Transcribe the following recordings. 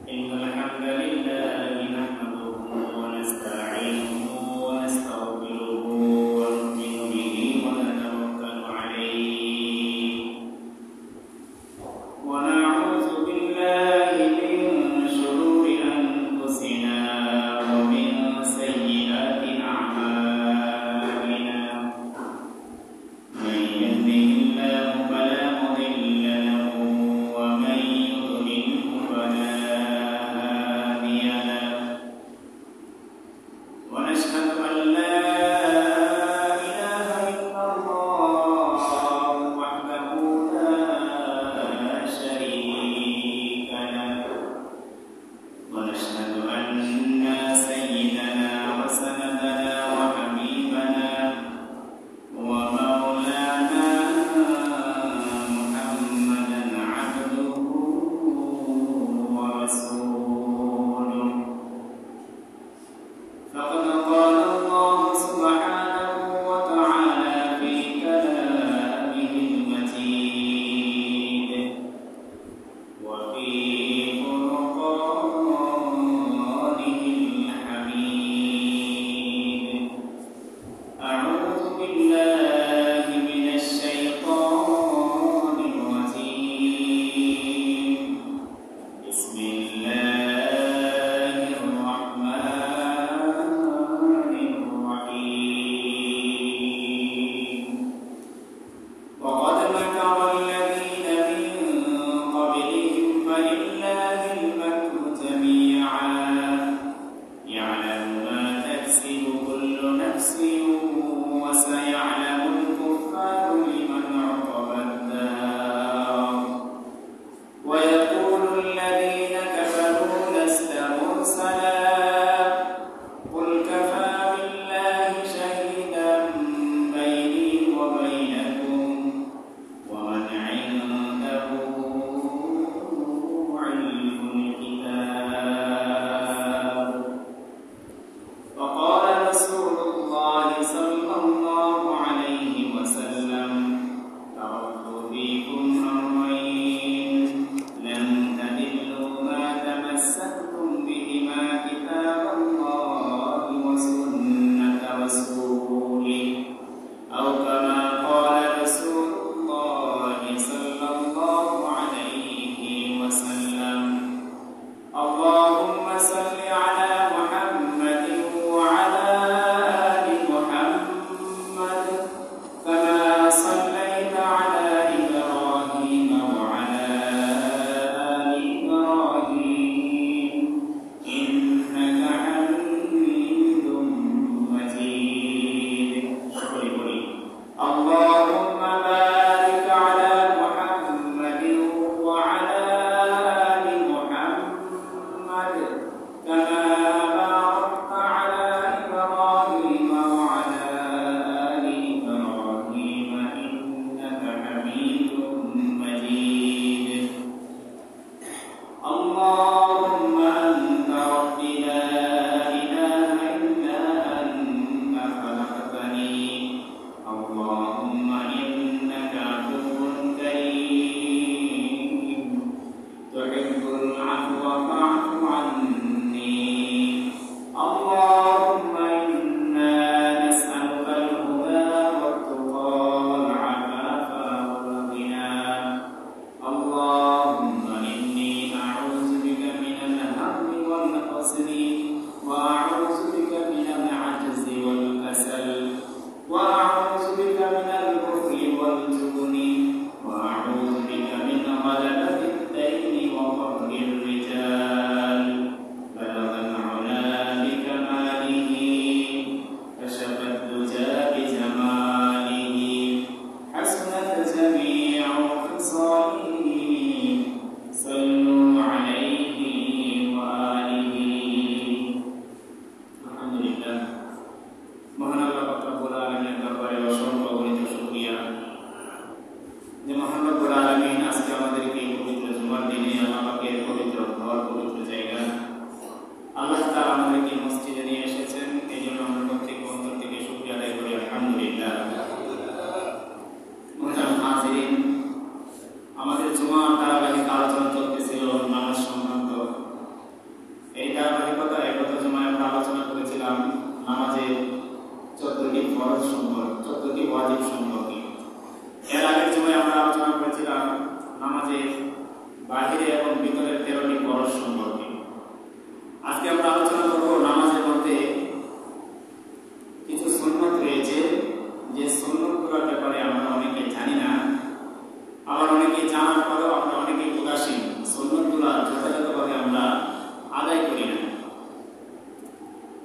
إن الحمد لله نحمده ونستعينه ونستغفره ونؤمن به ونتوكل عليه ونعوذ بالله من شرور أنفسنا ومن سيئات أعمالنا من يهده الله فلا مضل له ومن يضلله فلا هادي له ونشهد أن لا إله إلا الله وحده لا شريك له ونشهد أن سيدنا وسندنا وحبيبنا ومولانا محمدا عبده ورسوله فقد قال الله سبحانه وتعالى في كلامه المجيد وفي فرقانه الحميد أعوذ بالله من الشيطان الرجيم بسم الله الرحمن الرحيم وقد مكر الذين من قبلهم فلله المكر جميعا يعلم ما تكسب كل نفس وسيعلم الكفار لمن عقبى الدار ويقول الذين كفروا لست مرسلا قل كفى بالله شهيدا بيني وبينكم ومن عنده علم الكتاب وقال رسول الله صلى الله عليه وسلم تركت فيكم أمرين لن বাহিরে এবং ভিতরের 13টি ফরজ সম্পর্কে। আজকে আমরা আলোচনা করব নামাজের মধ্যে কিছু সুন্নত রয়েছে, যে সুন্নতগুলোর ব্যাপারে আমরা অনেকে জানি না, আবার অনেকে জানার পরেও আমরা অনেকে উদাসীন, সুন্নতগুলো যথাযথভাবে আমরা আদায় করি না।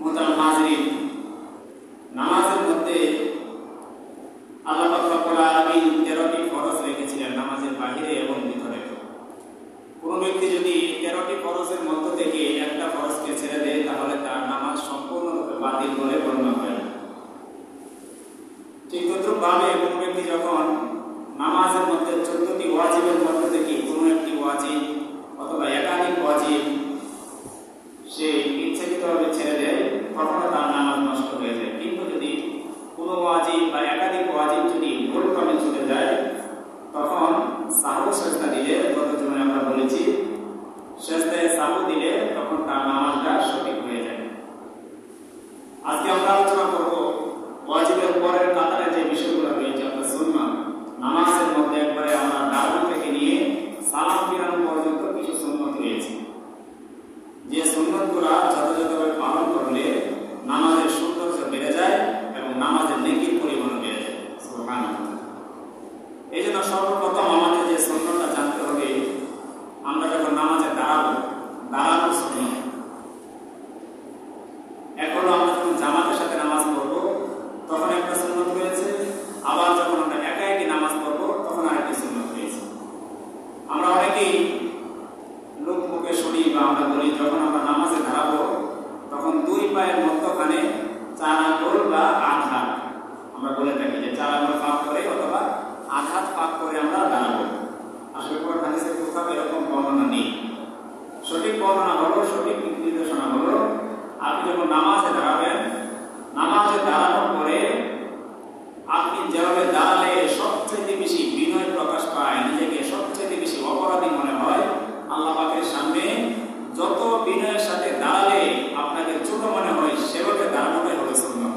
মুহতারাম হাজিরিন, নামাজের মধ্যে আল্লাহ পাক রব্বুল আলামিন 13টি ফরজ রেখেছিলেন নামাজের বাহিরে এবং ভিতরে। কোন ব্যক্তি যদি 13টি ফরজের মধ্য থেকে একটা ফরজকে ছেড়ে দেয় তাহলে তার নামাজ সম্পূর্ণরূপে বাতিল বলে গণ্য হয়। ঠিক তদ্রূপভাবে কোন ব্যক্তি যখন নামাজের মধ্যে 14টি ওয়াজিবের মধ্য থেকে কোনো একটি ওয়াজিব অথবা একাধিক ওয়াজিব সে ইচ্ছাকৃতভাবে ছেড়ে দেয়, তখনও তার নামাজ নষ্ট হয়ে যায়। কিন্তু যদি কোনো ওয়াজিব বা একাধিক ওয়াজিব যদি ভুলক্রমে ছুটে যায়, তখন সাহু সেজদা দিলে, গত জুমায় আমরা বলেছি, সেজদায় সাহু দিলে তখন তার নামাজটা সঠিক হয়ে যায়। আজকে আমরা আলোচনা করব ওয়াজিবের পরের কাতারে যে বিষয়গুলো রয়েছে, আপনার সুন্নাত। নামাজের মধ্যে একবারে আমরা দাঁড়ানো থেকে নিয়ে সালাম ফিরানো পর্যন্ত কিছু সুন্নত রয়েছে, যে সুন্নতগুলো যথাযথভাবে পালন করলে নামাজের সৌন্দর্য বেড়ে যায় এবং নামাজের নেকির পরিমাণও বেড়ে যায়। সুবহানাল্লাহ। এই জন্য সর্বপ্রথম আমাদের যে সুন্নতটা জানতে হবে, আমরা যখন নামাজে দাঁড়াবো, দাঁড়ানোর সুন্নত। এখন আমরা যখন জামাতের সাথে নামাজ পড়বো তখন একটা সুন্নত রয়েছে, আবার যখন আমরা একা একই নামাজ পড়বো তখন আরেকটি সুন্নত রয়েছে। আমরা অনেকেই লোক মুখে শুনি বা আমরা বলি, যখন আমরা নামাজে দাঁড়াবো তখন দুই পায়ের মধ্যখানে 4 আঙ্গুল বা আঘাত, আমরা বলে থাকি যে 4 আঙ্গুল ফাঁক করে অথবা আঘাত ফাঁক করে আমরা দাঁড়াবো। আসলে কোরআন হাদিসে কোথাও এরকম বর্ণনা নেই। সঠিক বর্ণনা হলো, সঠিক নির্দেশনা হলো, আপনি যখন নামাজে দাঁড়াবেন, নামাজে দাঁড়ানোর পরে আপনি যেভাবে দাঁড়ালে সবচেয়ে বেশি বিনয় প্রকাশ পায়, নিজেকে সবচেয়ে বেশি অপরাধী মনে হয়, আল্লাহ পাকের সামনে যত বিনয়ের সাথে দাঁড়ালে আপনাকে ছোট মনে হয়, সেভাবে দাঁড়ানোটাই হলো সুন্নাত।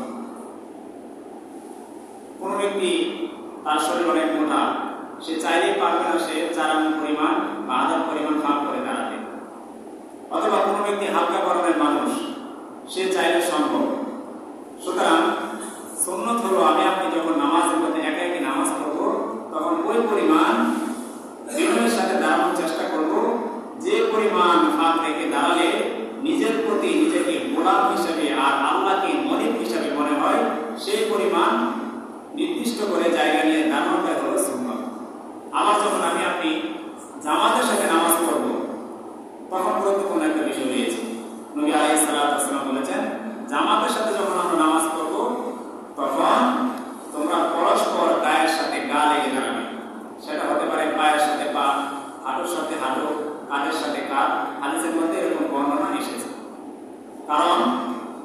কোন ব্যক্তি তার শরীর অনেক মোটা, সে চাইলেই পারবে না সে 4 আঙ্গুল পরিমাণ বা আধার পরিমাণ ফাঁক করে দাঁড়াতে। অথবা কোনো ব্যক্তি হালকা গরমের মানুষ, সে চাইলে সম্ভব। সুতরাং সুন্নত হলো, আমি আপনি যখন নামাজের মধ্যে একা একই নামাজ পড়বো তখন ওই পরিমাণ বিনয়ের সাথে দাঁড়ানোর চেষ্টা করব, যে পরিমাণ ফাঁক রেখে দাঁড়ালে নিজের প্রতি নিজেকে গোলাম হিসেবে আর আল্লাহকে মনিব হিসেবে মনে হয়, সেই পরিমাণ নির্দিষ্ট করে জায়গা নিয়ে দাঁড়ানোটা হলো সুন্নাত। আবার যখন আমি আপনি জামাতের সাথে নামাজ পড়ব তখন গুরুত্বপূর্ণ একটা বিষয় রয়েছে। নবী আলাইহিস সালাতু ওয়াস সালাম বলেছেন, জামাতের সাথে যখন আমরা নামাজ পড়ব তখন তোমরা পরস্পর গায়ের সাথে গা লেগে দাঁড়াবে। সেটা হতে পারে পায়ের সাথে পা, হাঁটুর সাথে হাঁটু, কাঁধের সাথে কাঁধ। হাদিসের মধ্যে এরকম বর্ণনা এসেছে। কারণ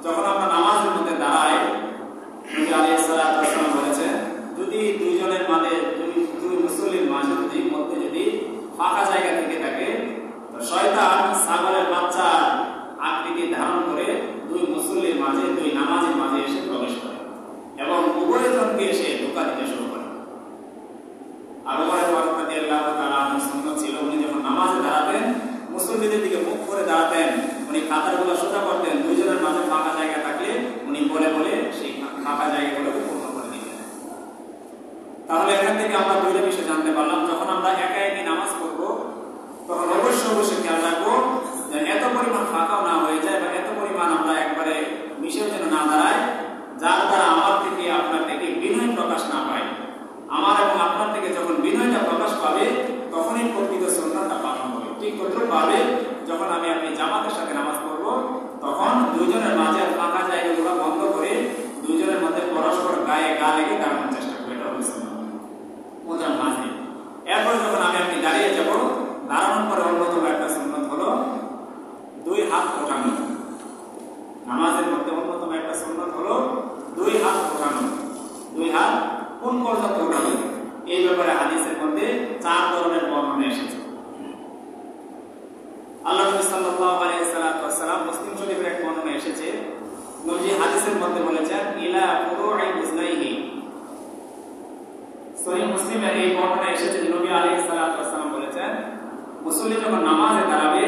যখন আমরা নামাজের মধ্যে দাঁড়াই, নবী আলাইহিস সালাতু ওয়াস সালাম বলেছেন, যদি দুইজনের মাঝে, দুই মুসল্লির মাঝে মধ্যে যদি ফাঁকা জায়গা থেকে থাকে, তো শয়তান ছাগলের বাচ্চার আকৃতি ধারণ করে দুই মুসল্লির মাঝে, দুই নামাজের মাঝে এসে প্রবেশ করে এবং উভয়জনকে এসে ধোঁকা দিতে শুরু করে। আর ওমর ফারুক রাদিয়াল্লাহু তাআলা আনহু সুন্নাত ছিল, উনি যখন নামাজে দাঁড়াতেন মুসল্লিদের দিকে মুখ করে দাঁড়াতেন, উনি কাতারগুলো সোজা করতেন, দুইজনের মাঝে ফাঁকা জায়গা থাকলে উনি বলে বলে সেই ফাঁকা জায়গাগুলোকে পূর্ণ করে দিতেন। তাহলে এখান থেকে আমরা দুইটা বিষয় জানতে পারলাম, যখন আমরা একা একই নামাজ পড়বো তখন অবশ্যই খেয়াল রাখবো যে এত পরিমাণ ফাঁকাও না হয়ে যায় বা এত পরিমাণ আমরা একবারে মিশেও যেন না দাঁড়ায়, যার দ্বারা আমার থেকে আপনার থেকে বিনয় প্রকাশ না পায়। আমার এবং আপনার থেকে যখন বিনয়টা প্রকাশ পাবে তখনই প্রকৃত সুন্নাতটা পালন হবে। ঠিক তদ্রূপভাবে যখন আমি আপনি জামাতের সাথে নামাজ পড়বো তখন দুইজনের মাঝে ফাঁকা জায়গাগুলো বন্ধ করে দুইজনের মধ্যে পরস্পর গায়ে গা লেগে দাঁড়ানোর চেষ্টা করবো। এটা হলো সুন্নাত। মুহতারাম হাজির, এরপর যখন আমি আপনি দাঁড়িয়ে যাব, দাঁড়ানোর পরে অন্যতম একটা সুন্নাত হলো 2 হাত ওঠানো। নামাজের মধ্যে অন্যতম একটা সুন্নাত হলো 2 হাত ওঠানো। 2 হাত কোন পর্যন্ত ওঠানো, এই ব্যাপারে হাদিসের মধ্যে 4 ধরনের বর্ণনা এসেছে। আল্লাহ নবী সাল্লাল্লাহু আলাইহি ওয়াসাল্লাম মুসলিম শরীফের এক বর্ণনা এসেছে, নবী হাদিসের মধ্যে বলেছেন, ইলা ফুরুই উজনাইহি। সহিহ মুসলিমের এই বর্ণনা এসেছে যে নবী আলাইহিস সালাতু ওয়াস সালাম বলেছেন, মুসল্লি যখন নামাজে দাঁড়াবে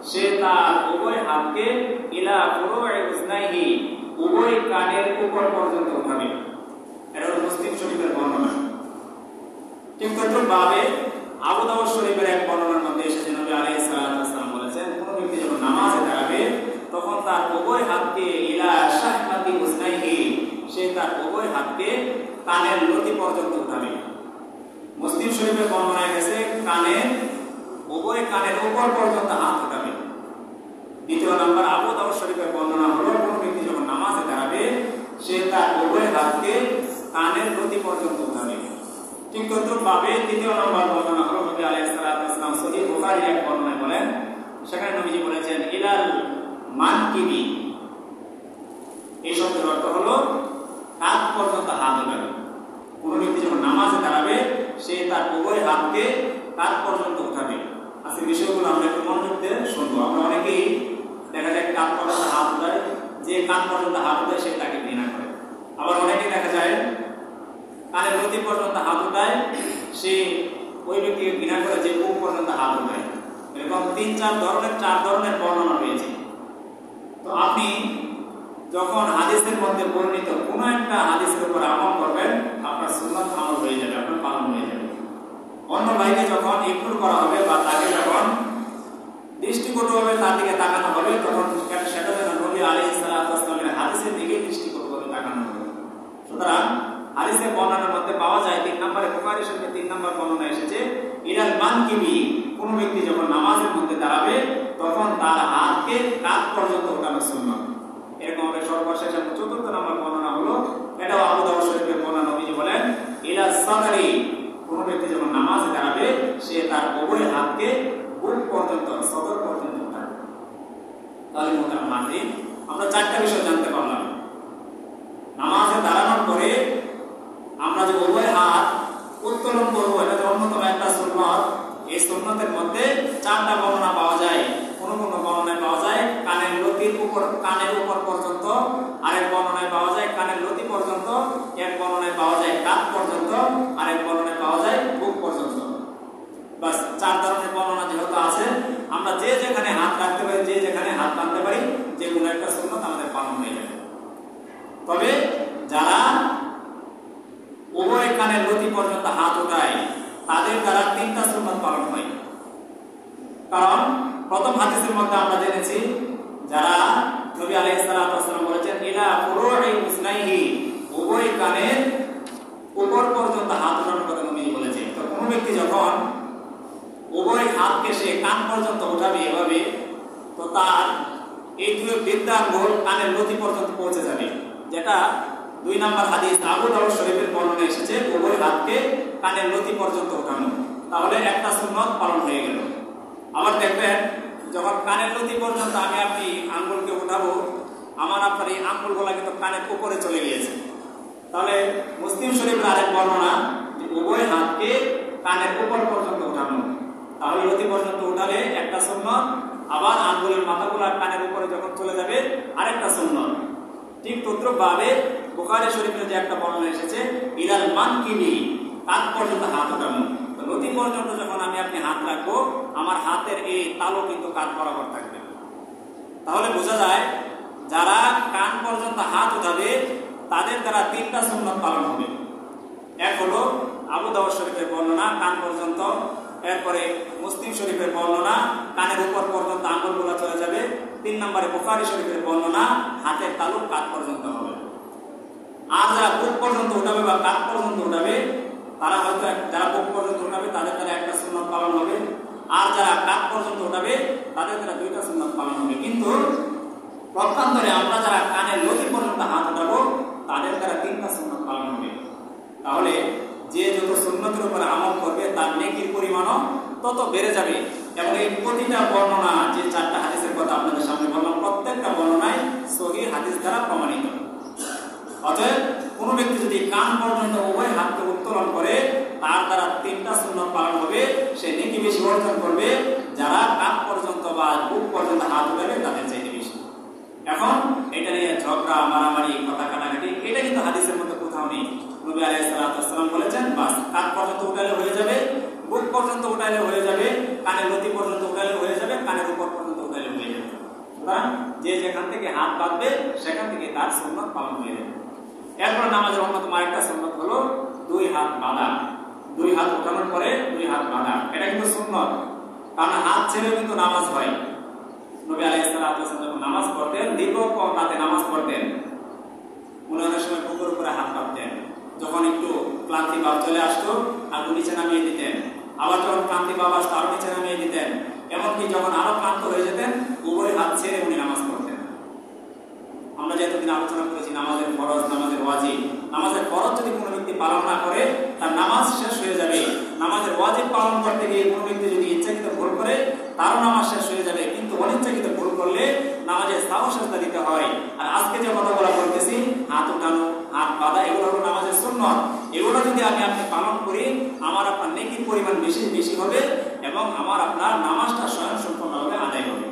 সে তার উভয় হাতকে ইলা ফুরুই উজনাইহি উভয় কানের উপর পর্যন্ত উঠাবে। এটা হলো মুসলিম শরীফের বর্ণনা। ঠিক তদ্রুপভাবে আবু দাউদ শরীফের এক বর্ণনার মধ্যে এসেছে নবী আলাইহিস সালাতু ওয়াস সালাম বলেছেন, কোন ব্যক্তি যখন নামাজে দাঁড়াবে তখন তার উভয় হাতকে ইলা শাহমাতি উজনাইহি সে তার উভয় হাতকে কানের লতি পর্যন্ত উঠাবে। মুসলিম শরীফের বর্ণনায় গেছে কানের উভয় কানের উপর পর্যন্ত হাত উঠাবে। দ্বিতীয় নাম্বার আবু দাউদ শরীফের বর্ণনা হলো, কোন ব্যক্তি যখন নামাজে দাঁড়াবে সে তার উভয় হাতকে কানের লতি পর্যন্ত উঠাবে। ঠিক তদ্রুপভাবে তৃতীয় নম্বর বর্ণনা হলো নবী আলাইহিস সালাতু ওয়াস সালাম সহিহ বুখারীর এক বর্ণনায় বলেন, সেখানে নবীজি বলেছেন ইলাল মানকিবি, এই শব্দের অর্থ হলো কাঁধ পর্যন্ত হাত উঠাবে। কোন ব্যক্তি যখন নামাজে দাঁড়াবে সে তার উভয় হাতকে কাঁধ পর্যন্ত উঠাবে। আজকে বিষয়গুলো আমরা একটু মনোযোগ দিয়ে শুনবো। আমরা অনেকেই দেখা যায় কাঁধ পর্যন্ত হাত উঠায়, যে কাঁধ পর্যন্ত হাত উঠায় সে তাকে ঘৃণা করে। আবার অনেকেই দেখা যায় কানের লতি পর্যন্ত হাত উঠায়, সে ওই ব্যক্তিকে ঘৃণা করে যে বুক পর্যন্ত হাত উঠায়। এরকম চার ধরনের বর্ণনা রয়েছে। তো আপনি যখন হাদিসের মধ্যে বর্ণিত কোন একটা হাদিসের উপর আমল করবেন, আপনার সুন্নাত আমল হয়ে যাবে, আপনার পালন হয়ে যাবে। অন্য ভাইকে যখন ইগনোর করা হবে বা তাকে যখন দৃষ্টিকটুভাবে তার দিকে তাকানো হবে, তখন সেটা যেন নবী আলাইহিস সালাতু ওয়াস সালামের হাদিসের দিকে দৃষ্টিকটুভাবে তাকানো হবে। সুতরাং হাদিসের বর্ণনার মধ্যে পাওয়া যায় 3 নম্বরে, বুখারী শরীফে 3 নম্বর বর্ণনা এসেছে ইলাল মানকিবি, কোন ব্যক্তি যখন নামাজের মধ্যে দাঁড়াবে তখন তার হাতকে কাঁধ পর্যন্ত উঠানো সুন্নাত। এরকম হবে সর্বশেষ 4th নম্বর বর্ণনা হলো, এটাও আবু দাউদ শরীফের বর্ণনা, নবীজি বলেন ইলা সাদরি, কোন ব্যক্তি যখন নামাজে দাঁড়াবে সে তার উভয় হাতকে বুক পর্যন্ত সদর পর্যন্ত উঠাবে। তাহলে মোহতারাম হাজির, আমরা 4টা বিষয় জানতে পারলাম। নামাজে দাঁড়ানোর পরে আমরা যে উভয় হাত উত্তোলন করবো, এটা যে অন্যতম একটা সুন্নাত। এই সুন্নাতের মধ্যে 4টা বর্ণনা পাওয়া যায়। কোন কোন বর্ণনায় পাওয়া যায় কানের লতির উপর, কানের উপর পর্যন্ত, আরেক বর্ণনায় পাওয়া যায় কানের লতি পর্যন্ত, এক বর্ণনায় পাওয়া যায় কাঁধ পর্যন্ত, আরেক বর্ণনায় পাওয়া যায় বুক পর্যন্ত। বাস 4 ধরনের বর্ণনা যেহেতু আছে, আমরা যে যেখানে হাত রাখতে পারি, যে যেখানে হাত বাঁধতে পারি, যে কোনো একটা সুন্নাত আমাদের পালন হয়ে যাবে। তবে যারা উভয় কানের লতি পর্যন্ত হাত উঠায় তাদের দ্বারা 3টা সুন্নাত পালন হয়। কারণ প্রথম হাদিসের মধ্যে আমরা জেনেছি যারা নবী আলাইহিস সালাতু ওয়াস সালাম বলেছেন ইলা ফুরুই উজনাইহি, উভয় কানের উপর পর্যন্ত হাত উঠানোর কথা নবী বলেছেন। তো কোন ব্যক্তি যখন উভয় হাতকে সে কান পর্যন্ত উঠাবে এভাবে, তো তার এই দুই বৃদ্ধাঙ্গুল কানের লতি পর্যন্ত পৌঁছে যাবে, যেটা 2 নম্বর হাদিস আবু দাউদ শরীফের বর্ণনায় এসেছে উভয় হাতকে কানের লতি পর্যন্ত উঠানো। তাহলে একটা সুন্নাত পালন হয়ে গেল। আবার দেখবেন যখন কানের লতি পর্যন্ত আমি আপনি আঙ্গুলকে উঠাবো, আমার আপনার এই আঙ্গুলগুলা কিন্তু কানের উপরে চলে গিয়েছে। তাহলে মুসলিম শরীফের আরেক বর্ণনা যে উভয় হাতকে কানের উপর পর্যন্ত উঠানো। তাহলে লতি পর্যন্ত উঠালে একটা সুন্নাত, আবার আঙ্গুলের মাথাগুলা কানের উপরে যখন চলে যাবে আরেকটা সুন্নাত। ঠিক তদ্রুপভাবে বুখারী শরীফের যে একটা বর্ণনা এসেছে ইলাল মানকিবি, কাঁধ পর্যন্ত হাত উঠানো। তো লতি পর্যন্ত যখন আমি আপনি হাত রাখবো, আমার হাতের এই তালু কিন্তু কাঁধ বরাবর থাকবে। তাহলে বোঝা যায় যারা কান পর্যন্ত হাত উঠাবে তাদের দ্বারা 3টা সুন্নাত পালন হবে। এক হলো আবু দাউদ শরীফের বর্ণনা কান পর্যন্ত, এরপরে মুসলিম শরীফের বর্ণনা কানের উপর পর্যন্ত আঙ্গুলগুলো চলে যাবে, 3 নম্বরে বুখারী শরীফের বর্ণনা হাতের তালু কাঁধ পর্যন্ত হবে। আর যারা বুক পর্যন্ত উঠাবে বা কাঁধ পর্যন্ত উঠাবে, তারা হয়তো যারা বুক পর্যন্ত উঠাবে তাদের দ্বারা একটা সুন্নাত পালন হবে, আর যারা কাঁধ পর্যন্ত উঠাবে তাদের দ্বারা 2টা সুন্নাত পালন হবে। কিন্তু পক্ষান্তরে আমরা যারা কানের লতি পর্যন্ত হাত উঠাবো তাদের দ্বারা 3টা সুন্নাত পালন হবে। তাহলে যে যত সুন্নতের উপর আমল করবে তার নেকির পরিমাণও তত বেড়ে যাবে। এবং এই প্রতিটা বর্ণনা, যে 4টা হাদিসের কথা আপনাদের সামনে বললাম, প্রত্যেকটা বর্ণনায় সহিহ হাদিস দ্বারা প্রমাণিত। অতএব কোন ব্যক্তি যদি কান পর্যন্ত উভয় হাতকে উত্তোলন করে তার দ্বারা 3টা সুন্নাত পালন হবে, সে নেকি বেশি অর্জন করবে যারা কান পর্যন্ত বা বুক পর্যন্ত হাত উঠাবে তাদের চাইতে বেশি। এখন এটা নিয়ে ঝগড়া, মারামারি, কথা কাটাকাটি, এটা কিন্তু হাদিসের মধ্যে কোথাও নেই। নবী আলাইহিস সালাতু ওয়াস সালাম বলেছেন বাস কান পর্যন্ত উঠালে হয়ে যাবে, বুক পর্যন্ত উঠালে হয়ে যাবে, কানের লতি পর্যন্ত উঠালে হয়ে যাবে, কানের উপর পর্যন্ত উঠালে হয়ে যাবে। সুতরাং যে যেখান থেকে হাত বাঁধবে সেখান থেকে তার সুন্নত পালন হয়ে যাবে। এরপর নামাজের অন্যতম আরেকটা সুন্নত হলো দুই হাত বাঁধা। দুই হাত উঠানোর পরে দুই হাত বাঁধা, এটা কিন্তু সুন্নত। কারণ হাত ছেড়ে কিন্তু নামাজ হয়। নবী আলাইহিস সালাতু ওয়াস সালাম যখন নামাজ পড়তেন, দীর্ঘ রাতে নামাজ পড়তেন, অনেক সময় বুকের উপরে হাত বাঁধতেন। যখন একটু ক্লান্তি ভাব চলে আসতো আরো নিচে নামিয়ে দিতেন, আবার যখন ক্লান্তি ভাব আসতো আরো নিচে নামিয়ে দিতেন। এমনকি যখন আরো ক্লান্ত হয়ে যেতেন উভয় হাত ছেড়ে উনি নামাজ পড়তেন। আমরা যে এতদিন আলোচনা করেছি নামাজের ফরজ, নামাজের ওয়াজিব। নামাজের ফরজ যদি কোনো ব্যক্তি পালন না করে তার নামাজ শেষ হয়ে যাবে। নামাজের ওয়াজিব পালন করতে গিয়ে কোনো ব্যক্তি যদি ইচ্ছাকৃত ভুল করে তারও নামাজ শেষ হয়ে যাবে, কিন্তু অনিচ্ছাকৃত ভুল করলে নামাজের সাহস সাজদা দিতে হয়। আর আজকে যে কথাগুলো বলতেছি, হাত উঠানো, হাত বাঁধা, এগুলো হলো নামাজের সুন্নত। এগুলো যদি আপনি পালন করি আমার আপনার নেকির পরিমাণ বেশি হবে এবং আমার আপনার নামাজটা স্বয়ংসম্পূর্ণভাবে আদায় হবে।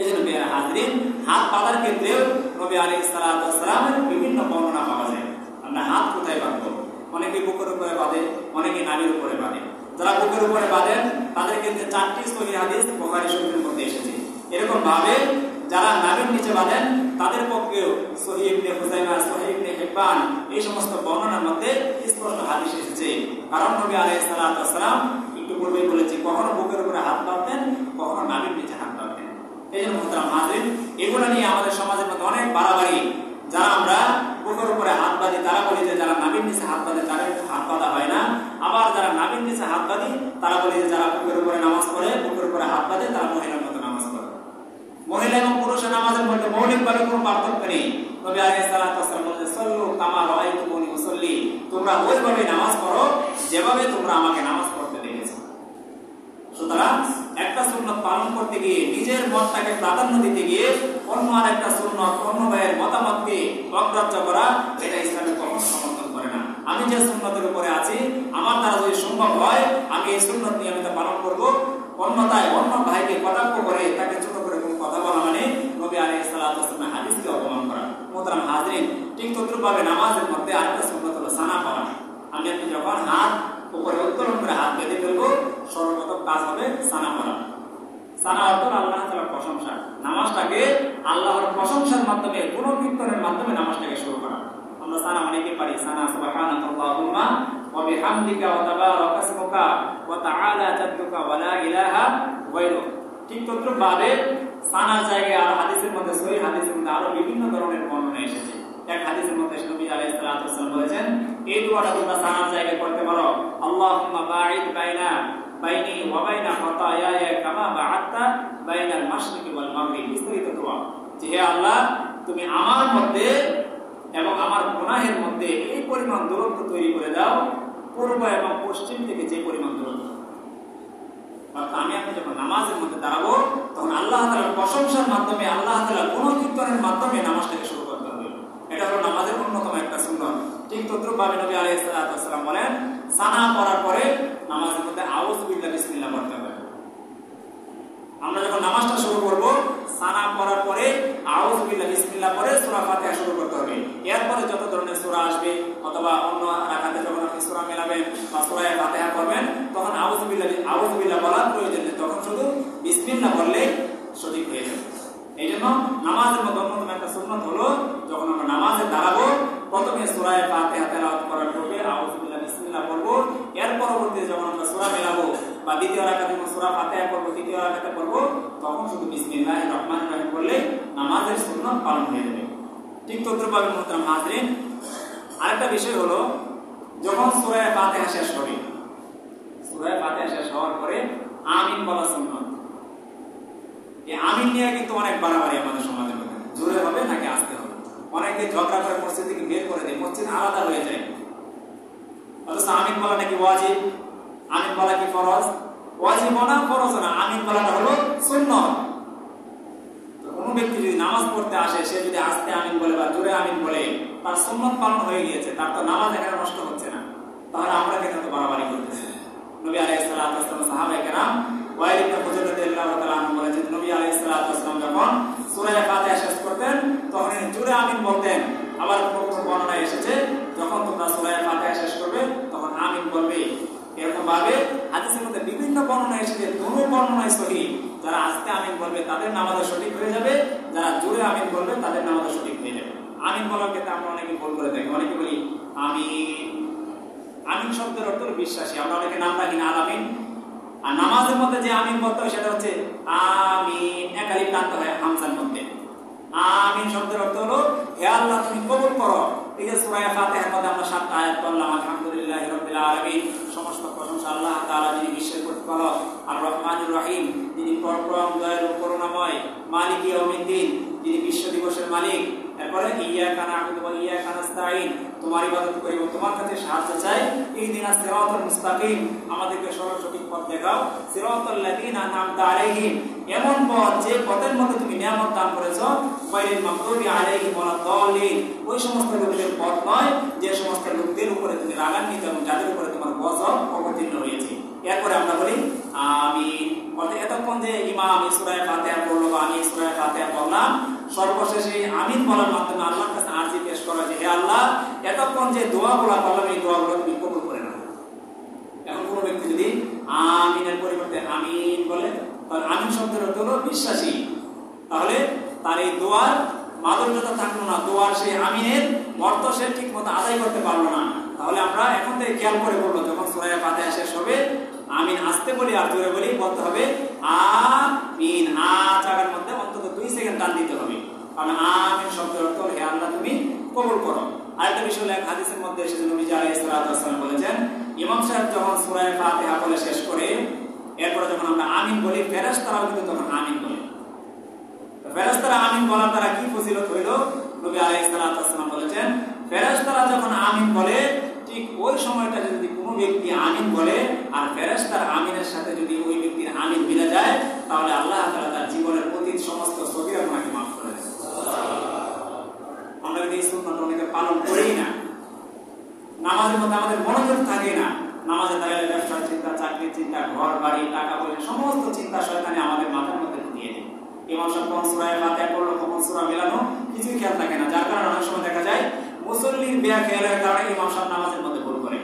এই জন্য হাজরিন, হাত বাঁধার ক্ষেত্রেও নবী আলাইহিস সালাতু ওয়াস সালামের বিভিন্ন বর্ণনা পাওয়া যায়। আমরা হাত কোথায় বাঁধবো? অনেকে বুকের উপরে বাঁধে, অনেকে নাভির উপরে বাঁধে। যারা বুকের উপরে বাঁধেন তাদের ক্ষেত্রে 4টি সহিহ হাদিস বুখারী শরীফের মধ্যে এসেছে। এরকম ভাবে যারা নাভির নিচে বাঁধেন তাদের পক্ষেও সহিহ ইবনে হুযাইমা, সহিহ ইবনে হিব্বান এই সমস্ত বর্ণনার মধ্যে স্পষ্ট হাদিস এসেছে। কারণ নবী আলাইহিস সালাতু ওয়াস সালাম একটু পূর্বেই বলেছি, কখনো বুকের উপরে হাত বাঁধতেন, কখনো নাভির নিচে হাত বাঁধতেন। এই জন্য মুহতারাম হাজরিন, এগুলো নিয়ে আমাদের সমাজের মধ্যে অনেক বাড়াবাড়ি। যারা আমরা বুকের উপরে হাত বাঁধি তারা বলি যে যারা নাভির নিচে হাত বাঁধে তাদের হাত বাঁধা হয় না। আবার যারা নাভির নিচে হাত বাঁধি তারা বলি যে যারা বুকের উপরে নামাজ পড়ে, বুকের উপরে হাত বাঁধে, তারা মহিলার মতো নামাজ পড়ে। মহিলা এবং পুরুষের নামাজের মধ্যে মৌলিকভাবে কোনো পার্থক্য নেই। নবী আলাইহিস সালাতু ওয়াস সালাম বলেছেন, সাল্লু কামা রাআইতুমুনি উসাল্লি, তোমরা ওইভাবে নামাজ পড়ো যেভাবে তোমরা আমাকে নামাজ পড়তে দেখেছো। সুতরাং একটা সুন্নাত পালন করতে গিয়ে নিজের মতটাকে প্রাধান্য দিতে গিয়ে অন্য আরেকটা সুন্নাত, অন্য ভাইয়ের মতামতকে অগ্রাহ্য করা, এটা ইসলামে কখনো সমর্থন করে না। আমি যে সুন্নতের উপরে আছি আমার দ্বারা যদি সম্ভব হয় আমি এই সুন্নত নিয়মিত পালন করব। অন্যথায় অন্য ভাইকে কটাক্ষ করে তাকে ছোট করে কোনো কথা বলা মানে নবী আলাইহিস সালাতু ওয়াস সালামের হাদিসকে অপমান করা। মুহতারাম হাজরিন, ঠিক তদ্রুপভাবে নামাজের মধ্যে আরেকটা সুন্নাত হলো সানা পড়া। আপনি যখন হাত উপরে উত্তোলন করে হাত বেঁধে ফেলবো, সর্বপ্রথম কাজ হবে সানা পড়া। সানা অর্থ আল্লাহ তাআলার প্রশংসা। নামাজটাকে আল্লাহর প্রশংসার মাধ্যমে, গুণকীর্তনের মাধ্যমে নামাজটাকে শুরু করা। আমরা সানা অনেকে পারি, সানা সুবহানাকাল্লাহুম্মা ওয়া বিহামদিকা ওয়া তাবারাকা ইসমুকা ওয়া তাআলা জাদ্দুকা ওয়া লা ইলাহা গায়রুক। ঠিক তদ্রুপভাবে সানার জায়গায় আর হাদিসের মধ্যে, সহিহ হাদিসের মধ্যে আরো বিভিন্ন ধরনের বর্ণনা এসেছে। এক হাদিসের মধ্যে নবী আলাইহিস সালাতু ওয়াস সালাম বলেছেন, এই দোয়াটা তোমরা সানার জায়গায় করতে পারো, আল্লাহুম্মা বাঈদ বাইনি ওয়া বাইনা খাতায়ায়া কামা বা'আদতা বাইনাল মাশরিকি ওয়াল মাগরিব। বিস্তারিত দোয়া যে হে আল্লাহ, তুমি আমার মধ্যে এবং আমার গুনাহের মধ্যে এই পরিমাণ দূরত্ব তৈরি করে দাও পূর্ব এবং পশ্চিম থেকে যে পরিমাণ দূরত্ব। অর্থাৎ আমি আপনি যখন নামাজের মধ্যে দাঁড়াবো তখন আল্লাহ তাআলার প্রশংসার মাধ্যমে, আল্লাহ তাআলার গুণকীর্তনের মাধ্যমে নামাজটাকে শুরু করতে হবে। এটা হলো নামাজের অন্যতম একটা সুন্নাত। ঠিক তদ্রুপভাবে নবী আলাইহিস সালাতু ওয়াস সালাম বলেন, সানা পড়ার পরে নামাজের মধ্যে আউযু বিল্লাহ বিসমিল্লাহ পড়তে হবে। আমরা যখন নামাজটা শুরু করব, সানা পড়ার পরে আউযু বিল্লাহ বিসমিল্লাহ পড়ে সূরা ফাতিহা শুরু করতে হবে। এরপরে যত ধরনের সূরা আসবে অথবা অন্য রাকাতে যখন আপনি সূরা মেলাবেন বা সূরা ফাতিহা করবেন তখন আউযু বিল্লাহ বলার প্রয়োজন নেই, তখন শুধু বিসমিল্লাহ বললেই সঠিক হয়ে যাবে। এই জন্য নামাজের মধ্যে অন্যতম একটা সুন্নাত হলো যখন আমরা নামাজে দাঁড়াবো প্রথমে সূরা ফাতিহা তেলাওয়াত করার পূর্বে আউযু বিল্লাহ বিসমিল্লাহ পড়বো। এর পরবর্তীতে যখন আমরা সূরা মেলাবো বা দ্বিতীয় রাকাতে যখন সূরা ফাতিহা পড়বো, তৃতীয় রাকাতে পড়বো, তখন শুধু বিসমিল্লাহির রহমানির রহিম বললে নামাজের সুন্নাত পালন হয়ে যাবে। ঠিক তদ্রুপভাবে মুহতারাম হাজরিন, আরেকটা বিষয় হলো যখন সূরা ফাতিহা শেষ হবে, সূরা ফাতিহা শেষ হওয়ার পরে আমিন বলা সুন্নাত। এই আমিন নিয়ে কিন্তু অনেক বাড়াবাড়ি আমাদের সমাজের মধ্যে, জোরে হবে নাকি আস্তে হবে। অনেকে ঝগড়া করে মসজিদ থেকে বের করে দেয়, মসজিদ আলাদা হয়ে যায়। অথচ আমিন বলা নাকি ওয়াজিব, আমিন বলা কি ফরজ? ওয়াজিব না, ফরজ না, আমিন বলাটা হলো সুন্নাত। কোন ব্যক্তি যদি নামাজ পড়তে আসে সে যদি আস্তে আমিন বলে বা জোরে আমিন বলে, তার সুন্নাত পালন হয়ে গিয়েছে, তার তো নামাজ এখানে নষ্ট হচ্ছে না। তাহলে আমরা কেন তো বাড়াবাড়ি করতেছি? নবী আলাইহিস সালাতু ওয়াস সালাম, সাহাবায়ে কেরাম ওয়াইল ইবনে হুজর রাদিয়াল্লাহু তাআলা আনহু বলেছেন, নবী আলাইহিস সালাতু ওয়াস সালাম যখন সূরা ফাতিহা শেষ করতেন তখন জোরে আমিন বলতেন। আবার কোন বর্ণনায় এসেছে যখন তোমরা সূরা ফাতিহা শেষ করবে তখন আমিন বলবে। এরকম ভাবে হাদিসের মধ্যে বিভিন্ন বর্ণনা এসেছে, দুটো বর্ণনায় সহিহ। যারা আস্তে আমিন বলবে তাদের নামাজ সঠিক হয়ে যাবে, যারা জোরে আমিন বলবে তাদের নামাজ সঠিক হয়ে যাবে। আমিন বলার ক্ষেত্রে আমরা অনেকে ভুল করে থাকি, অনেকে বলি আমিন। আমিন শব্দের অর্থ বিশ্বাসী, আমরা অনেকে নাম রাখি না আলামিন। আর নামাজের মধ্যে যে আমিন বলতে হয় সেটা হচ্ছে আমিন, একালি প্রান্ত হয় হামজার মধ্যে। আমিন শব্দের অর্থ হলো হে আল্লাহ তুমি কবুল করো। এই যে সূরা ফাতিহার মধ্যে আমরা 7টা আয়াত পড়লাম, আলহামদুলিল্লাহি রাব্বিল আলামিন, সমস্ত প্রশংসা আল্লাহ তাআলা যিনি বিশ্বের প্রতিপালক, আর রহমানুর রহিম যিনি পরম দয়ালু করুণাময়, মালিক ইয়াউমিদ্দিন যিনি বিশ্ব দিবসের মালিক। এরপরে ইয়াকা না'বুদু ওয়া ইয়াকা নাস্তাঈন, তোমার ইবাদত করি ও তোমার কাছে সাহায্য চাই। ইহদিনাস সিরাতাল মুস্তাকিম, আমাদেরকে সরল সঠিক পথ দেখাও। সিরাতাল লাযীনা আন'আমতা আলাইহিম, এমন পথ যে পথের মধ্যে তুমি নিয়ামত দান করেছো। গায়রিল মাগদুবি আলাইহিম ওয়ালাদ দাল্লিন, ওই সমস্ত লোকদের পথ নয় যে সমস্ত লোকদের উপরে তুমি রাগান্বিত এবং যাদের উপরে তোমার গজব অবতীর্ণ হয়েছে। এরপরে আমরা বলি আমিন। অর্থাৎ এতক্ষণ যে ইমাম সূরা ফাতিহা পড়লো বা আমি সূরা ফাতিহা পড়লাম, সর্বশেষে আমিন বলার মাধ্যমে আল্লাহর কাছে আরজি পেশ করা যে হে আল্লাহ এতক্ষণ যে দোয়াগুলো করলাম এই দোয়াগুলো তুমি কবুল করে নাও। এখন কোনো ব্যক্তি যদি আমিনের পরিবর্তে আমিন বলে, তাহলে আমিন শব্দের অর্থ হলো বিশ্বাসী, তাহলে তার এই দোয়ার মাধুর্যতা থাকলো না, দোয়ার সেই আমিনের অর্থ সে ঠিক মতো আদায় করতে পারলো না। তাহলে আমরা এখন থেকে খেয়াল করে বলবো, যখন সূরা ফাতিহা শেষ হবে আমিন আস্তে বলি আর জোরে বলি বলতে হবে আমিন। জায়গার মধ্যে অন্তত 2 সেকেন্ড টান দিতে হবে, কারণ আমিন শব্দের অর্থ হে আল্লাহ তুমি কবুল করো। আরেকটা বিষয় হলো, এক হাদিসের মধ্যে এসেছে নবীজি আলাইহিস সালাতু ওয়াস সালাম বলেছেন, ইমাম সাহেব যখন সূরা ফাতিহা বলে শেষ করে এরপর যখন আমরা আমিন বলি, ফেরেশতারাও কিন্তু তখন আমিন বলে। ফেরেশতারা আমিন বলার দ্বারা কি ফজিলত হইল? নবী আলাইহিস সালাতু ওয়াস সালাম বলেছেন, ফেরেশতারা যখন আমিন বলে ঠিক ওই সময়টা যদি কোনো ব্যক্তি আমিন বলে আর ফেরেশতার আমিনের সাথে যদি ওই ব্যক্তির আমিন মিলে যায়, তাহলে আল্লাহ তাআলা তার জীবনের অতীত সমস্ত সগীরা গুনাহকে মাফ করে দেন। আমরা এই সুন্নাত অনেকে পালন করি না, নামাজের মধ্যে আমাদের মনোযোগ থাকে না। নামাজে দাঁড়িয়ে ব্যবসার চিন্তা, চাকরির চিন্তা, ঘর বাড়ি, টাকা পয়সা সমস্ত চিন্তা শয়তানে আমাদের মাথার মধ্যে ঢুকিয়ে দেয়। ইমাম সাহেব কোন সূরা ফাতিহা পড়লো, কোন সূরা মিলানো কিছুই খেয়াল থাকে না, যার কারণে অনেক সময় দেখা যায় মুসল্লির বেখেয়ালের কারণে ইমাম সাহেব নামাজের মধ্যে ভুল করে।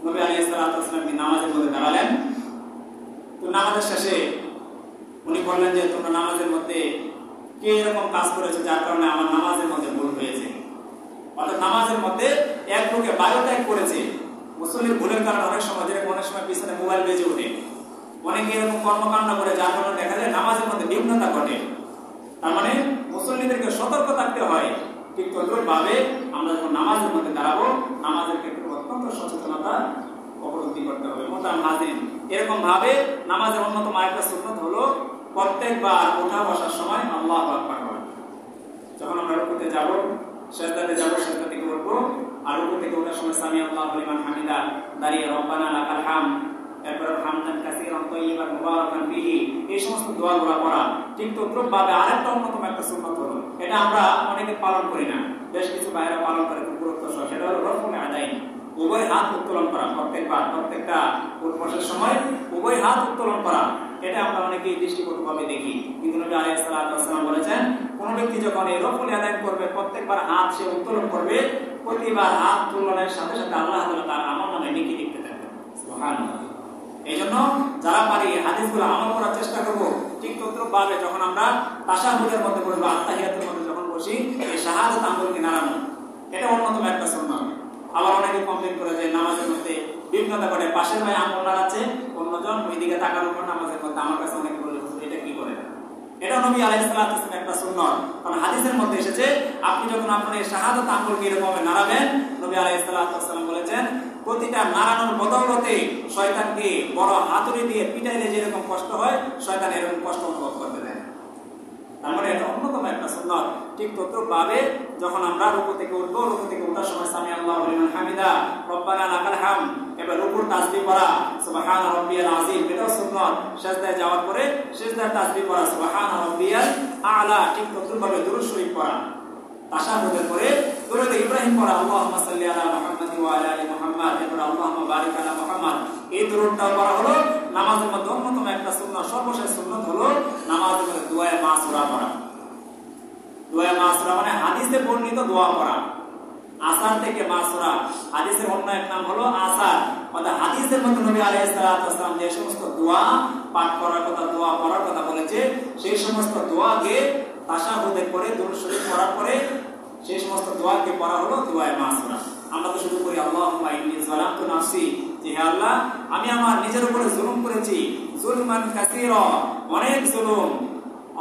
নবী আলাইহিস সালাতু ওয়াস সালাম নামাজের মধ্যে দাঁড়ালেন, তো নামাজের শেষে উনি বললেন যে তোমরা নামাজের মধ্যে কে এরকম কাজ করেছে যার কারণে আমার নামাজের মধ্যে ভুল হয়েছে। অর্থাৎ নামাজের মধ্যে এক লোকে বায়োত্যাগ করেছে। মুসল্লির ভুলের কারণে অনেক সময়, যেরকম অনেক সময় পিছনে মোবাইল বেজে ওঠে, অনেকে এরকম কর্মকাণ্ড করে যার কারণে দেখা যায় নামাজের মধ্যে বিঘ্নতা ঘটে। তার মানে মুসল্লিদেরকে সতর্ক থাকতে হয়। ঠিক তদ্রুপভাবে আমরা যখন নামাজের মধ্যে দাঁড়াবো, নামাজের ক্ষেত্রে অত্যন্ত সচেতনতা অবলম্বন করতে হবে। মোহতারাম হাজিরিন, এরকম ভাবে নামাজের অন্যতম আরেকটা সুন্নাত হলো প্রত্যেকবার ওঠা বসার সময় আল্লাহু আকবার বলা। যখন আমরা রুকুতে যাব, সিজদাতে যাব, সিজদা থেকে উঠবো, আর রুকু থেকে ওঠার সময় সামি আল্লাহু লিমান হামিদা, দাঁড়িয়ে রব্বানা লাকাল হামদ, এরপর হামদান কাসীরান তাইয়িবান মুবারাকান ফিহি, এই সমস্ত দোয়াগুলো পড়া। ঠিক তদ্রুপভাবে আরেকটা অন্যতম একটা সুন্নাত হলো, এটা আমরা অনেকে পালন করি না, বেশ কিছু ভাইরা পালন করে খুব গুরুত্ব সহ, সেটা হলো রফুল আদাইন, উভয় হাত উত্তোলন করা। প্রত্যেকটা উঠবসের সময় উভয় হাত উত্তোলন করা, এটা আমরা অনেকেই দৃষ্টিকটুভাবে দেখি। কিন্তু নবী আলাইহিস সালাতু ওয়াস সালাম বলেছেন, কোন ব্যক্তি যখন এই রফুল আদাইন করবে, প্রত্যেকবার হাত সে উত্তোলন করবে, প্রতিবার হাত উত্তোলনের সাথে সাথে আল্লাহ তাআলা তার আমলনামায় নেকি লিখতে থাকবেন। সুবহানাল্লাহ। এইজন্য যারা পারি হাদিসগুলো আমল করার চেষ্টা করব। ঠিক তদ্রুপভাবে যখন আমরা তাশাহুদের মধ্যে পড়ব, আত্তাহিয়াতের মধ্যে যখন বসি, এই শাহাদাত আঙ্গুলকে নাড়ানো, এটা অন্যতম একটা সুন্নাত। আবার অনেকে কমপ্লেইন করে যে নামাজের মধ্যে বিঘ্নতা ঘটে, পাশের ভাই আঙ্গুল নাড়াচ্ছে, অন্যজন ওইদিকে তাকানোর পর নামাজের মধ্যে। আমার কাছে অনেকে বলে এটা কি করে, এটা নবী আলাইহিস সালাতু ওয়াস সালাম একটা সুন্নাত। কারণ হাদিসের মধ্যে এসেছে আপনি যখন আপনার এই শাহাদাত আঙ্গুলকে এরকম নাড়াবেন, নবী আলাইহিস সালাতু ওয়াস সালাম বলেছেন প্রতিটা নাড়ানোর বদৌলতে শয়তানকে বড় হাতুড়ি দিয়ে পিটাইলে যেরকম কষ্ট হয়, শয়তান এরকম কষ্ট অনুভব করতে দেয়। তার মানে এটা অন্যতম একটা সুন্নাত। ঠিক তদ্রুপভাবে যখন আমরা রুকু থেকে উঠবো, রুকু থেকে ওঠার সময় সামি আল্লাহু লিমান হামিদা, রব্বানা লাকাল হামদ, এবার রুকুর তাসবিহ পড়া সুবহানা রাব্বিয়াল আযীম, এটাও সুন্নাত। সিজদায় যাওয়ার পরে সিজদার তাসবিহ পড়া সুবহানা রাব্বিয়াল আ'লা। ঠিক তদ্রুপভাবে দুরূদ শরীফ পড়া, তাশাহুদের পরে দুরূদ ইব্রাহিম পড়া, আল্লাহুম্মা সাল্লি আলা মুহাম্মাদ ওয়া আলা আলি মুহাম্মাদ, এরপর আল্লাহুম্মা বারিক আলা মুহাম্মাদ। এই দুরূদটা পড়া হলো নামাজের মধ্যে অন্যতম একটা সুন্নাত। সর্বশেষ সুন্নাত হলো নামাজের মধ্যে দুআয়ে মাসুরা পড়া। দুআয়ে মাসুরা মানে হাদিসে বর্ণিত দোয়া পড়া। আসার থেকে মাসুরা, হাদিসের অন্য এক নাম হলো আসার, অর্থাৎ হাদিসের মধ্যে নবী আলাইহিস সালাতু ওয়াস সালাম যে সমস্ত দোয়া পাঠ করার কথা, দোয়া পড়ার কথা বলেছে, সেই সমস্ত দোয়াকে তাশাহুদে করে দুরূদ শরীফ পড়ার পরে সেই সমস্ত দোয়াকে পড়া হলো দোয়ায়ে মাসুরা। আমরা তো শুধু করি আল্লাহুম্মা ইন্নী যালামতু নাফসি, যে হে আল্লাহ আমি আমার নিজের উপরে জুলুম করেছি, যুলমান কাসীরা, অনেক জুলুম।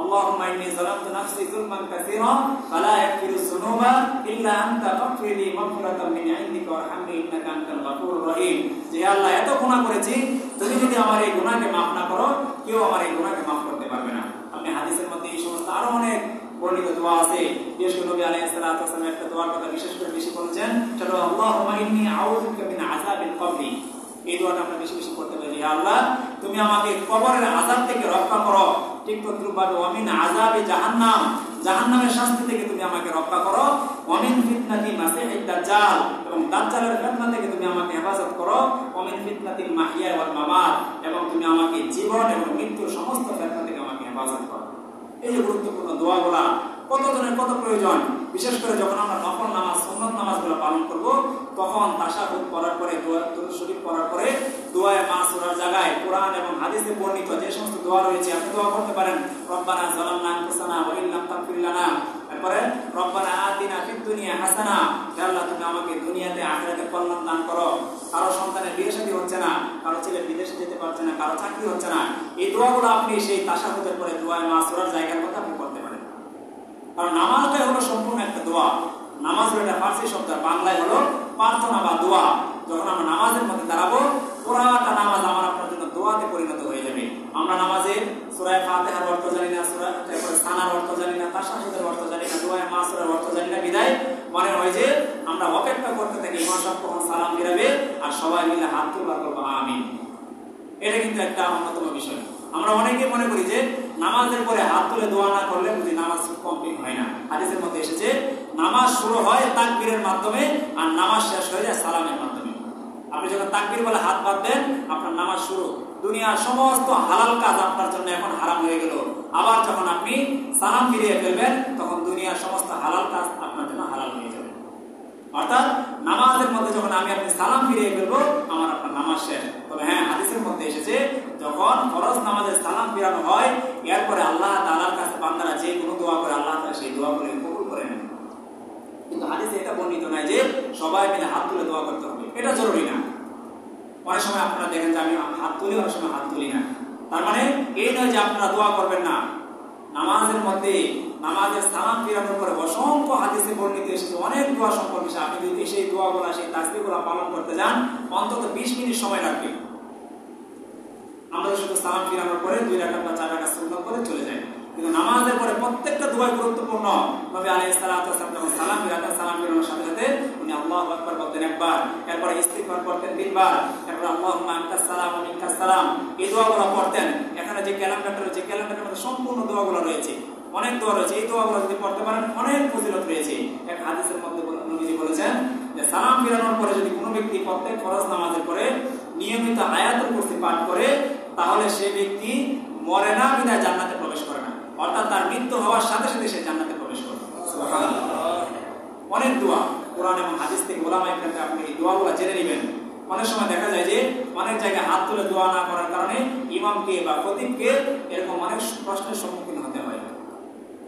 আল্লাহুম্মা ইন্নী যালামতু নাফসি যুলমান কাসীরা ফালা ইয়াগফিরুয যুনুবা ইল্লা আনতা ফাগফিরলি মাগফিরাতাম মিন ইনদিকা ওয়ারহামনি ইন্নাকা আনতাল গফুরুর রহিম। যে আল্লাহ এত গুনাহ করেছি, তুমি যদি আমার এই গুনাহকে maaf না করো, কেউ আমার এই গুনাহকে maaf করতে পারবে না। আপনি হাদিসের মধ্যে এই সমস্ত আরো অনেক বর্ণিত দোয়া আছে। বিশেষ করে নবী আলাইহিস সালাতু ওয়াস সালাম একটা দোয়ার কথা বিশেষ করে বেশি বলেছেন, সেটা হলো আল্লাহুম্মা ইন্নী আউযু বিকা মিন আযাবিল কবরি। এই দোয়াটা আমরা বেশি বেশি করতে পারি, হে আল্লাহ তুমি আমাকে কবরের আযাব থেকে রক্ষা করো। ঠিক তদ্রূপভাবে ওয়া মিন আযাবি জাহান্নাম, জাহান্নামের শাস্তি থেকে তুমি আমাকে রক্ষা করো। ওয়া মিন ফিতনাতি মাসিহিদ দাজ্জাল, এবং দাজ্জালের ফিতনা থেকে তুমি আমাকে হেফাজত করো। ওয়া মিন ফিতনাতিল মাহইয়া ওয়াল মামাত, এবং তুমি আমাকে জীবন এবং মৃত্যুর সমস্ত ফিতনা থেকে আমাকে হেফাজত করো। এই যে গুরুত্বপূর্ণ দোয়াগুলা কতজনের কত প্রয়োজন, বিশেষ করে যখন আমরা নফল নামাজ, সুন্নত নামাজগুলো পালন করব, তখন তাশাহুদ পড়ার পরে, দুরূদ শরীফ পড়ার পরে দোয়ায়ে মাসুরার জায়গায় কোরআন এবং হাদিসে বর্ণিত যে সমস্ত দোয়া রয়েছে আপনি দোয়া করতে পারেন। রব্বানা যালামনা আনফুসানা ওয়া ইল্লাম তাগফির লানা, তারপরে রব্বানা আতিনা ফিদ দুনিয়া হাসানা, হে আল্লাহ তুমি আমাকে দুনিয়াতে আখিরাতে কল্যাণ দান করো। কারো সন্তানের বিয়ে শাদী হচ্ছে না, কারো ছেলে বিদেশে যেতে পারছে না, কারো চাকরি হচ্ছে না, এই দোয়াগুলো আপনি সেই তাশাহুদের পরে দোয়ায়ে মাসুরার জায়গার কথা আপনি করতে পারেন। কারণ নামাজটাই হলো সম্পূর্ণ একটা দোয়া। নামাজ হলো একটা ফার্সি শব্দ, বাংলায় হলো প্রার্থনা বা দোয়া। যখন আমরা নামাজের মধ্যে দাঁড়াবো, পুরাটা নামাজ আমার আপনার জন্য দোয়াতে পরিণত হয়ে যাবে। আমরা নামাজে সূরা ফাতিহার অর্থ জানি না, তারপরে সানার অর্থ জানি না, তাশাহুদের অর্থ জানি না, দোয়ায়ে মাসুরার অর্থ জানি না, বিদায় মনে হয় যে আমরা অপেক্ষা করতে থাকি ইমাম সাহেব কখন সালাম ফিরাবে আর সবাই মিলে হাত তোলা করবো আমিন। এটা কিন্তু একটা অন্যতম বিষয়। আমরা অনেকে মনে করি যে নামাজের পরে হাত তুলে দোয়া না করলে বুঝি নামাজ কমপ্লিট হয় না। হাদিসের মধ্যে এসেছে নামাজ শুরু হয় তাকবীরের মাধ্যমে আর নামাজ শেষ হয়ে যায় সালামের মাধ্যমে। আপনি যখন তাকবীর বলে হাত বাঁধবেন, আপনার নামাজ শুরু। দুনিয়ার সমস্ত হালাল কাজ আপনার জন্য এখন হারাম হয়ে গেল। আবার যখন আপনি সালাম ফিরিয়ে ফেলবেন, তখন দুনিয়ার সমস্ত হালাল কাজ আপনার জন্য হালাল হয়ে যাবে। অর্থাৎ নামাজের মধ্যে যখন আমি আপনি সালাম ফিরিয়ে ফেলবো, আমার আপনার নামাজ শেষ। তবে হ্যাঁ, হাদিসের মধ্যে এসেছে যখন ফরজ নামাজের সালাম ফিরানো হয়, এরপরে আল্লাহ তাআলার কাছে বান্দারা যে কোনো দোয়া করে আল্লাহ তাআলা সেই দোয়াগুলো কবুল করে নেন। কিন্তু হাদিসে এটা বর্ণিত নাই যে সবাই মিলে হাত তুলে দোয়া করতে হবে, এটা জরুরি না। অনেক সময় আপনারা দেখেন যে আমি হাত তুলি, অনেক সময় হাত তুলি না। তার মানে এই নয় যে আপনারা দোয়া করবেন না। নামাজের মধ্যে নামাজের সালাম ফিরানোর পরে অসংখ্য হাদিসে বর্ণিত এসেছে অনেক দোয়া সম্পর্কে। আপনি যদি সেই দোয়াগুলো, সেই তাসবিহগুলো পালন করতে যান, অন্তত 20 মিনিট সময় লাগবে। আমরা শুধু সালাম ফিরানোর পরে 2 রাকাত বা 4 রাকাত সুন্নাত করে চলে যাই, কিন্তু নামাজের পরে প্রত্যেকটা দোয়া গুরুত্বপূর্ণ। নবী আলাইহিস সালাতু ওয়াস সালাম যখন সালাম ফিরাতেন, সালাম ফিরানোর সাথে সাথে উনি আল্লাহু আকবার বলতেন একবার, এরপর ইস্তিগফার করতেন 3 বার, এরপর আল্লাহুম্মা আনতাস সালাম ওয়া মিনকাস সালাম, এই দোয়াগুলো পড়তেন। এখানে যে ক্যালেন্ডারটা রয়েছে, ক্যালেন্ডারের মধ্যে সম্পূর্ণ দোয়াগুলো রয়েছে, অনেক দোয়া রয়েছে। এই দোয়াগুলো যদি পড়তে পারেন অনেক ফজিলত রয়েছে। এক হাদিসের মধ্যে নবীজি বলেছেন যে সালাম ফিরানোর পরে যদি কোনো ব্যক্তি প্রত্যেক ফরজ নামাজের পরে নিয়মিত আয়াতুল কুরসি পাঠ করে, তাহলে সে ব্যক্তি মরে না, বিদায় জান্নাতে প্রবেশ করে না। অর্থাৎ তার মৃত্যু হওয়ার সাথে সাথে সে জান্নাতে প্রবেশ করে। সুবহানাল্লাহ। অনেক দোয়া কোরআন এবং হাদিস থেকে ওলামায়ে কেরাম আপনি এই দোয়াগুলো জেনে নেবেন। অনেক সময় দেখা যায় যে অনেক জায়গায় হাত তুলে দোয়া না করার কারণে ইমামকে বা খতিবকে এরকম অনেক প্রশ্নের সম্মুখীন হতে হয়।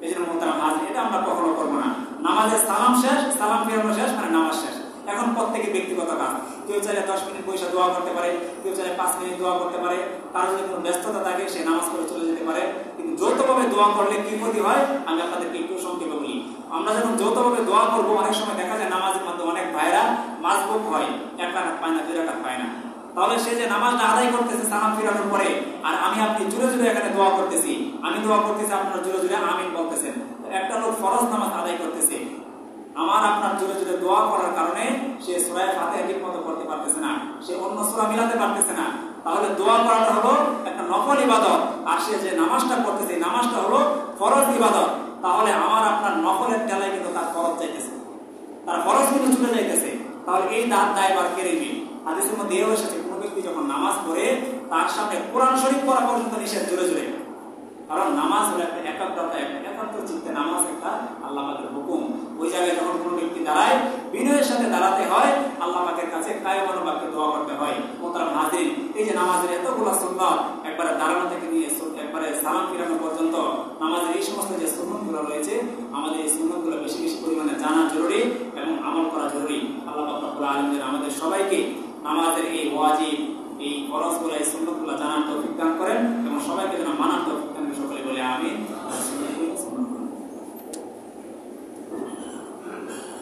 এই জন্য মোহতারাম হাজির, এটা আমরা কখনো করবো না। নামাজের সালাম শেষ, সালাম ফিরানো শেষ, মানে নামাজ শেষ। এখন প্রত্যেকের ব্যক্তিগত কাজ। কেউ চাইলে 10 মিনিট বসে দোয়া করতে পারে, কেউ চাইলে 5 মিনিট দোয়া করতে পারে। তার যদি কোনো ব্যস্ততা থাকে সে নামাজ পড়ে চলে যেতে পারে। কিন্তু যৌথভাবে দোয়া করলে কি ক্ষতি হয় আমি আপনাদেরকে একটু সংক্ষেপে বলি। আমরা যখন যৌথভাবে দোয়া করবো, অনেক সময় দেখা যায় নামাজের মধ্যে অনেক ভাইরা মাসবুক হয়, 1 রাকাত পায় না, 2 রাকাত পায় না। তাহলে সে যে নামাজটা আদায় করতেছে সালাম ফিরানোর পরে, আর আমি আপনি জোরে জোরে এখানে দোয়া করতেছি, আমি দোয়া করতেছি, আপনারা জোরে জোরে আমিন বলতেছেন। একটা লোক ফরজ নামাজ আদায় করতেছে, আমার আপনার জোরে জোরে দোয়া করার কারণে সে সূরা ফাতিহা ঠিকমতো পড়তে পারতেছে না, সে অন্য সূরা মিলাতে পারতেছে না। তাহলে দোয়া করাটা হলো একটা নফল ইবাদত, আর সে যে নামাজটা করতেছে এই নামাজটা হলো ফরজ ইবাদত। তাহলে আমার আপনার নফলের তেলায় কিন্তু তার ফরজ যাইতেছে, তার ফরজ কিন্তু ছুটে যাইতেছে। তাহলে এই দায়ভার কে নেবে? হাদিসের মধ্যে এও এসেছে কোনো ব্যক্তি যখন নামাজ পড়ে তার সামনে কোরআন শরীফ পড়া পর্যন্ত নিষেধ জোরে জোরে। কারণ নামাজ হলো একটা একাগ্রতা, একটা একাগ্র চিত্তে নামাজ একটা আল্লাহ পাকের হুকুম। ওই জায়গায় যখন কোনো ব্যক্তি দাঁড়ায় বিনয়ের সাথে দাঁড়াতে হয়, আল্লাহ পাকের কাছে কায়মান বাক্যে দোয়া করতে হয়। মোহতারাম হাজির, এই যে নামাজের এতগুলো সুন্নাত, একবারে দাঁড়ানো থেকে নিয়ে একবারে সালাম ফিরানো পর্যন্ত নামাজের এই সমস্ত যে সুন্নতগুলো রয়েছে, আমাদের এই সুন্নতগুলো বেশি বেশি পরিমাণে জানা জরুরি এবং আমল করা জরুরি। আল্লাহ পাক রব্বুল আলামিন আমাদের সবাইকে নামাজের এই ওয়াজিব, এই ফরজগুলো,